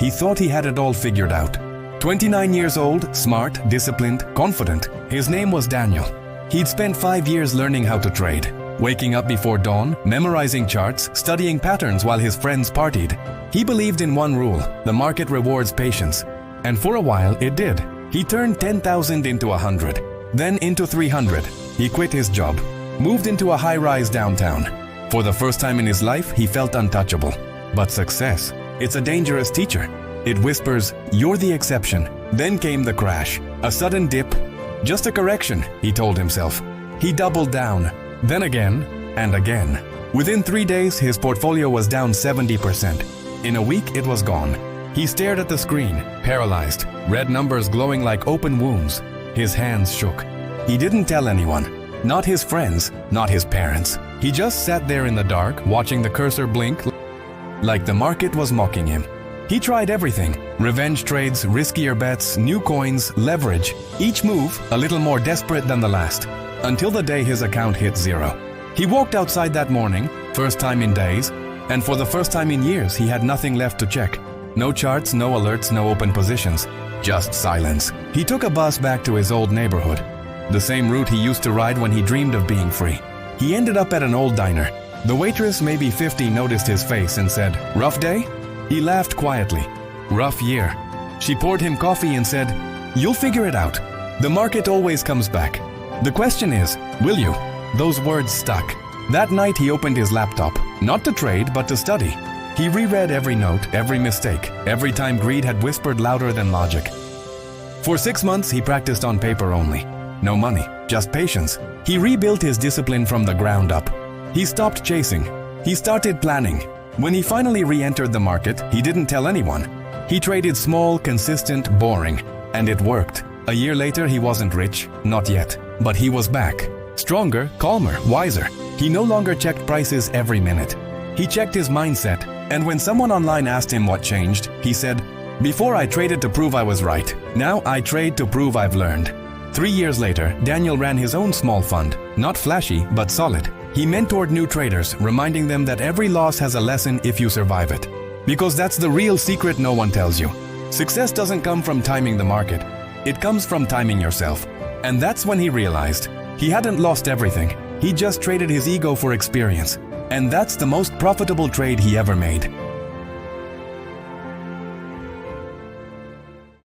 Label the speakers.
Speaker 1: He thought he had it all figured out. 29 years old, smart, disciplined, confident. His name was Daniel. He'd spent 5 years learning how to trade, waking up before dawn, memorizing charts, studying patterns while his friends partied. He believed in one rule: the market rewards patience. And for a while, it did. He turned 10,000 into 100, then into 300. He quit his job, moved into a high-rise downtown. For the first time in his life, he felt untouchable. But success, it's a dangerous teacher. It whispers, "You're the exception." Then came the crash, a sudden dip. Just a correction, he told himself. He doubled down, then again, and again. Within 3 days, his portfolio was down 70%. In a week, it was gone. He stared at the screen, paralyzed, red numbers glowing like open wounds. His hands shook. He didn't tell anyone, not his friends, not his parents. He just sat there in the dark, watching the cursor blink like the market was mocking him. He tried everything: revenge trades, riskier bets, new coins, leverage. Each move a little more desperate than the last, until the day his account hit zero. He walked outside that morning, first time in days, and for the first time in years he had nothing left to check. No charts, no alerts, no open positions, just silence. He took a bus back to his old neighborhood, the same route he used to ride when he dreamed of being free. He ended up at an old diner. The waitress, maybe 50, noticed his face and said, "Rough day?" He laughed quietly. "Rough year." She poured him coffee and said, "You'll figure it out. The market always comes back. The question is, will you?" Those words stuck. That night he opened his laptop, not to trade, but to study. He reread every note, every mistake, every time greed had whispered louder than logic. For 6 months, he practiced on paper only. No money, just patience. He rebuilt his discipline from the ground up. He stopped chasing. He started planning. When he finally re-entered the market, he didn't tell anyone. He traded small, consistent, boring, and it worked. A year later, he wasn't rich, not yet, but he was back. Stronger, calmer, wiser. He no longer checked prices every minute. He checked his mindset, and when someone online asked him what changed, he said, "Before I traded to prove I was right. Now I trade to prove I've learned." 3 years later, Daniel ran his own small fund, not flashy, but solid. He mentored new traders, reminding them that every loss has a lesson if you survive it. Because that's the real secret no one tells you. Success doesn't come from timing the market. It comes from timing yourself. And that's when he realized he hadn't lost everything. He just traded his ego for experience. And that's the most profitable trade he ever made.